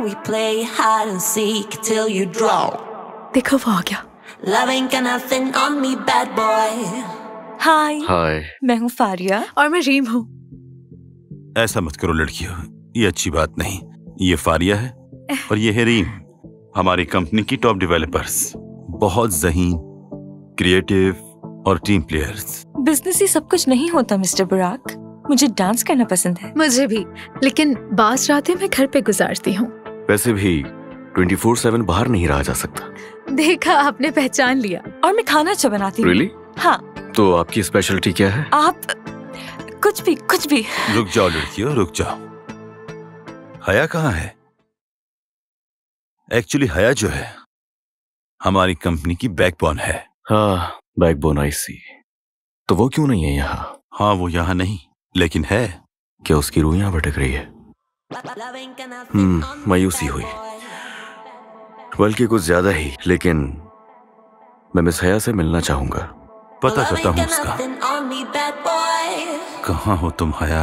we play hide and seek till you drop. देखो वो आ गया। Love ain't got nothing on me, bad boy. हाय। हाय। मैं हूँ फारिया और मैं रीम हूँ। ऐसा मत करो लड़कियों, ये अच्छी बात नहीं। ये फारिया है और ये है रीम, हमारी कंपनी की टॉप डेवलपर्स, बहुत ज़हीन, क्रिएटिव और टीम प्लेयर्स। बिजनेस ही सब कुछ नहीं होता मिस्टर बुराक, मुझे डांस करना पसंद है। मुझे भी, लेकिन बास रातें मैं घर पे गुजारती हूँ। वैसे भी 24/7 बाहर नहीं रहा जा सकता। देखा, आपने पहचान लिया। और मैं खाना अच्छा बनाती हूँ। Really? हाँ। तो आपकी स्पेशलिटी क्या है? आप कुछ भी। रुक जाओ लड़कियों, रुक जाओ। हया कहाँ है? एक्चुअली हया जो है हमारी कंपनी की बैकबोन है। हाँ, बैकबोन, आई सी। तो वो क्यों नहीं है यहाँ? हाँ, वो यहाँ नहीं, लेकिन है। क्या उसकी रूह यहाँ भटक रही है? मायूसी हुई, बल्कि कुछ ज्यादा ही। लेकिन मैं मिस हया से मिलना चाहूंगा। पता करता हूँ उसका। कहाँ हो तुम हया?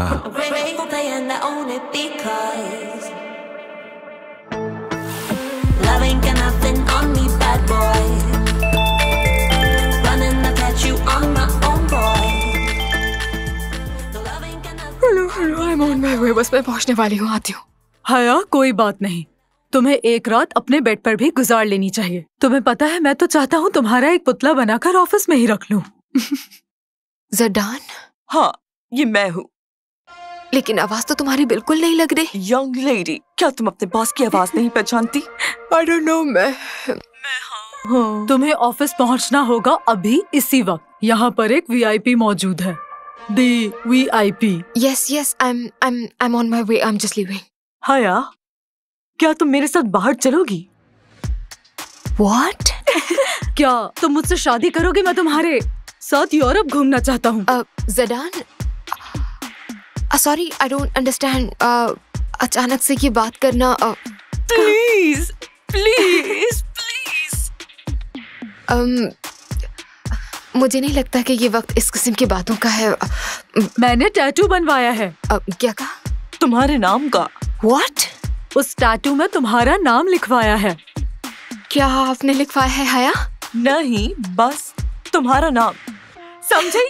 Hello, I'm on my way, बस मैं पहुंचने वाली हूँ, आती हूँ। हया, कोई बात नहीं, तुम्हें एक रात अपने बेड पर भी गुजार लेनी चाहिए। तुम्हें पता है, मैं तो चाहता हूँ तुम्हारा एक पुतला बनाकर ऑफिस में ही रख लूं। ज़ेडान? हाँ, ये मैं हूँ। लेकिन आवाज तो तुम्हारी बिल्कुल नहीं लग रही। यंग लेडी, क्या तुम अपने बॉस की आवाज नहीं पहचानती? I don't know, मैं हाँ। तुम्हें ऑफिस पहुँचना होगा अभी, इसी वक्त। यहाँ पर एक VIP मौजूद है, The VIP। Yes, I'm on my way. I'm just leaving. हया, क्या तुम मेरे साथ बाहर चलोगी? What? क्या तुम मुझसे शादी करोगे? मैं तुम्हारे साथ यूरोप घूमना चाहता हूँ। ज़ेडान, sorry, I don't understand. अचानक से ये बात करना। Please. मुझे नहीं लगता कि ये वक्त इस किस्म की बातों का है। मैंने टैटू बनवाया है। क्या कहा? तुम्हारे नाम का। What? उस टैटू में तुम्हारा नाम लिखवाया है। क्या आपने लिखवाया है हया? नहीं, बस तुम्हारा नाम, समझी?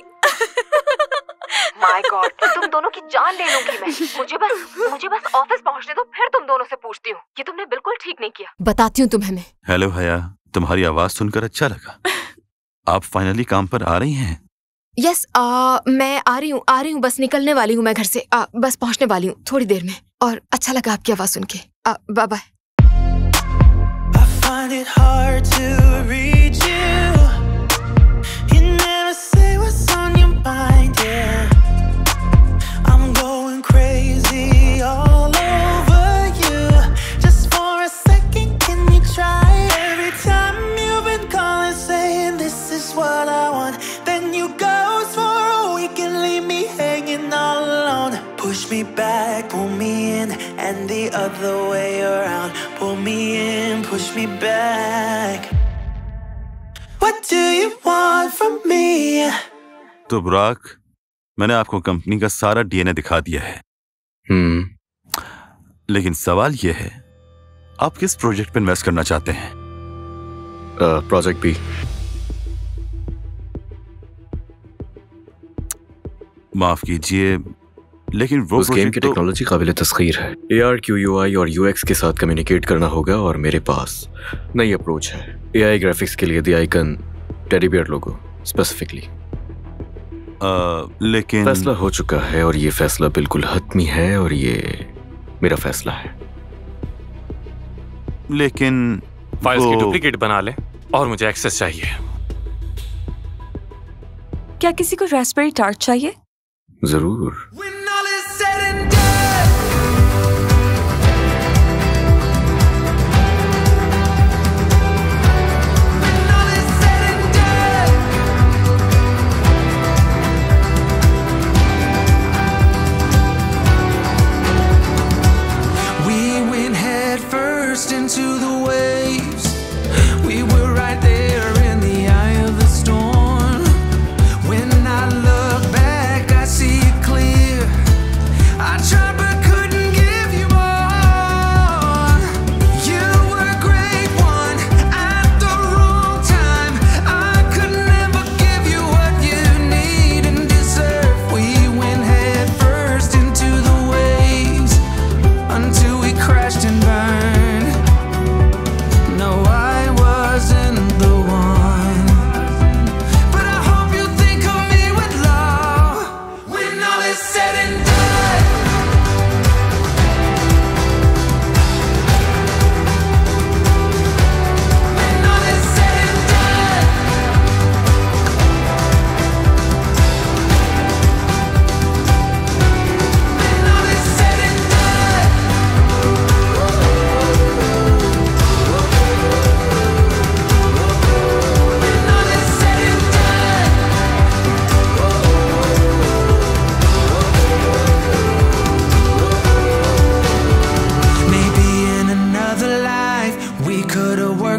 My God, तुम दोनों की जान ले लूंगी मैं। मुझे बस ऑफिस पहुंचने दो, फिर तुम दोनों से पूछती हूँ। ये तुमने बिल्कुल ठीक नहीं किया। बताती हूँ तुम्हें मैं। हेलो हया, तुम्हारी आवाज सुनकर अच्छा लगा। आप फाइनली काम पर आ रही हैं? यस, मैं आ रही हूँ, बस निकलने वाली हूँ मैं घर से। बस पहुँचने वाली हूँ थोड़ी देर में। और अच्छा लगा आपकी आवाज सुन के। Bye bye. Push me back, pull me in, and the other way around. Pull me in, push me back. What do you want from me? तो बुराक, मैंने आपको कंपनी का सारा DNA दिखा दिया है। लेकिन सवाल ये है, आप किस प्रोजेक्ट पे इन्वेस्ट करना चाहते हैं? Project B. माफ कीजिए, लेकिन वो उस गेम की टेक्नोलॉजी काबिल तस्खीर है। ARQUI और UX के साथ कम्युनिकेट करना होगा और मेरे पास नई अप्रोच है। AI ग्राफिक्स के लिए the icon teddy bear logo specifically. लेकिन फैसला हो चुका है और ये फैसला बिल्कुल हतमी है और ये मेरा फैसला है। लेकिन फाइल्स की डुप्लीकेट बना ले और मुझे एक्सेस चाहिए। क्या किसी को रास्पबेरी टार्ट चाहिए? जरूर। Into the waves, we were right there in the eye of the storm. When I look back, I see it clear.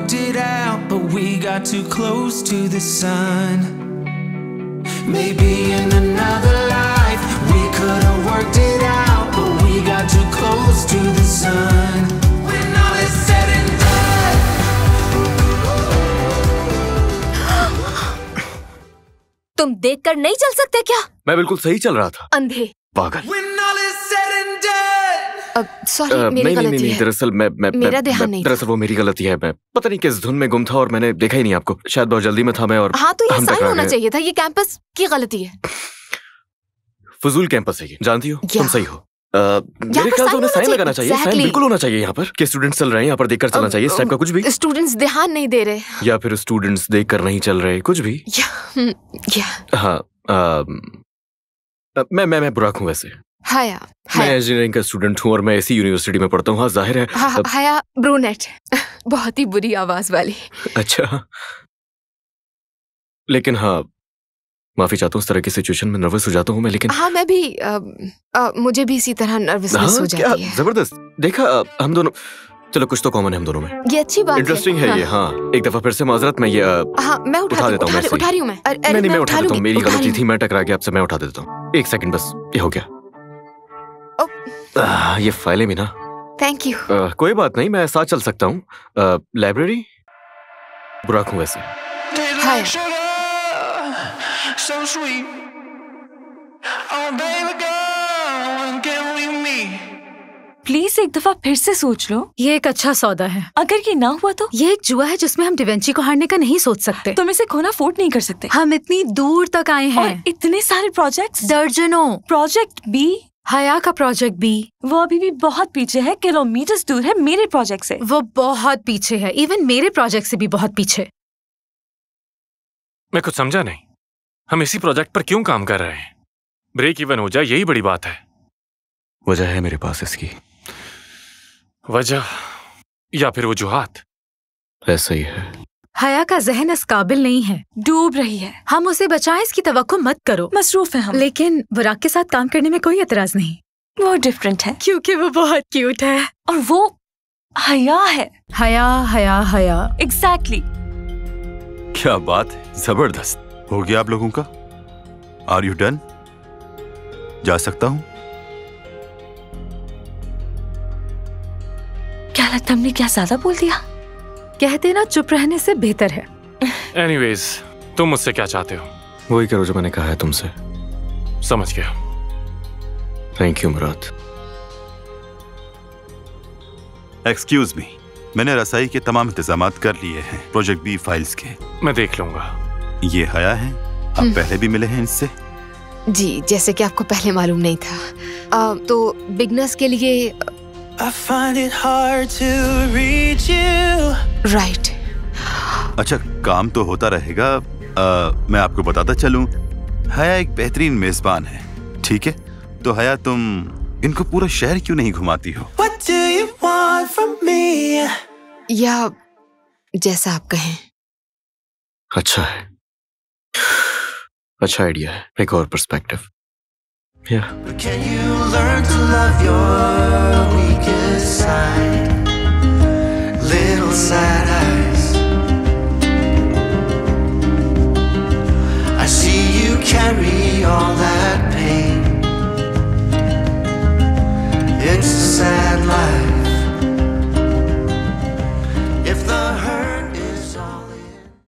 worked it out, but we got too close to the sun. Maybe in another life we could have worked it out, but we got too close to the sun. When all is said and done. तुम देखकर नहीं चल सकते क्या? मैं बिल्कुल सही चल रहा था। अंधे पागल। When all is said and done. Sorry, मेरी गलती नहीं, है। दरअसल मेरा ध्यान नहीं था। दरअसल वो मेरी गलती है। मैं पता नहीं किस धुन में गुम था और मैंने देखा ही नहीं आपको। शायद बहुत जल्दी में था मैं और हाँ, तो ये हम साइन टकरा होना गए। चाहिए था। ये कैंपस की गलती है। फजूल कैंपस है ये, जानती हो? तुम सही हो। मेरे पर ख्याल से उन्हें साइन लगाना चाहिए। Sign Exactly. बिल्कुल होना चाहिए यहाँ पर कि स्टूडेंट्स चल रहे हैं, यहाँ पर देखकर चलना चाहिए। इस टाइप का कुछ भी, स्टूडेंट्स ध्यान नहीं दे रहे। या फिर स्टूडेंट्स देखकर नहीं चल रहे, कुछ भी। हाँ, मैं बुराक हूँ वैसे। हाया, मैं इंजीनियरिंग का स्टूडेंट हूँ और मैं इसी यूनिवर्सिटी में पढ़ता हूँ। हाँ, जाहिर है। हाया ब्रूनेट, बहुत ही बुरी आवाज वाली। अच्छा, लेकिन हाँ, माफी चाहता हूँ, इस तरह की सिचुएशन में नर्वस हो जाता हूँ मैं। लेकिन हाँ, मैं भी मुझे भी इसी तरह नर्वसनेस हो जाती है। जबरदस्त। देखा, हम दोनों, चलो कुछ तो कॉमन है हम दोनों में। ये अच्छी बात है। इंटरेस्टिंग है ये। हाँ, एक दफा फिर से माजरत, मैं ये हाँ, मैं उठा देता हूँ। उठा रही हूँ मैं। नहीं, मैं उठा देता हूँ। मेरी गलती थी, मैं टकरा गया आपसे। मैं उठा देता हूँ। एक सेकंड बस, ये हो गया। ये फाइलें भी ना। Thank you. कोई बात नहीं, मैं साथ चल सकता हूँ। लाइब्रेरी बुराक हूँ वैसे। So sweet. Oh baby girl, when can we meet? Please एक दफा फिर से सोच लो। ये एक अच्छा सौदा है। अगर ये ना हुआ तो? ये एक जुआ है जिसमें हम डिवेंची को हारने का नहीं सोच सकते। तुम इसे खोना अफोर्ड नहीं कर सकते। हम इतनी दूर तक आए हैं और इतने सारे प्रोजेक्ट्स, दर्जनों। प्रोजेक्ट बी, हया का प्रोजेक्ट बी, वो अभी भी बहुत पीछे है, किलोमीटर दूर है मेरे प्रोजेक्ट से। वो बहुत पीछे है, इवन मेरे प्रोजेक्ट से भी बहुत पीछे। मैं कुछ समझा नहीं। हम इसी प्रोजेक्ट पर क्यों काम कर रहे हैं? ब्रेक इवन हो जाए, यही बड़ी बात है। वजह है मेरे पास इसकी। वजह या फिर वजूहात? ऐसा ही है। हया का जहन इस काबिल नहीं है, डूब रही है। हम उसे बचाएं, इसकी तवक्को मत करो। मसरूफ है हम। लेकिन बुराक के साथ काम करने में कोई एतराज नहीं। वो डिफरेंट है क्योंकि वो बहुत क्यूट है और वो हया है। हया हया हया, एग्जैक्टली। क्या बात है, जबरदस्त। हो गया आप लोगों का? Are you done? जा सकता हूं? क्या लगता हमने क्या ज्यादा बोल दिया? कहते ना, चुप रहने से बेहतर है। एनीवेज, तुम मुझसे क्या चाहते हो? वही करो जो मैंने कहा है तुमसे। समझ गया। Thank you Murad. Excuse me, मैंने रसाई के तमाम इंतजामात कर लिए हैं प्रोजेक्ट बी फाइल्स के। मैं देख लूंगा। ये हया है, आप पहले भी मिले हैं इनसे? जी, जैसे कि आपको पहले मालूम नहीं था। तो बिगनर्स के लिए I find it hard to reach you. Right. अच्छा, काम तो होता रहेगा। मैं आपको बताता चलूं, हया एक बेहतरीन मेजबान है। ठीक है, तो हया तुम इनको पूरा शहर क्यों नहीं घुमाती हो? What do you want from me? या जैसा आप कहें। अच्छा है, अच्छा आइडिया है। एक और perspective. Can you learn to love your weakest side? Little sad eyes. I see you carry all that pain. It's a sad life. If the hurt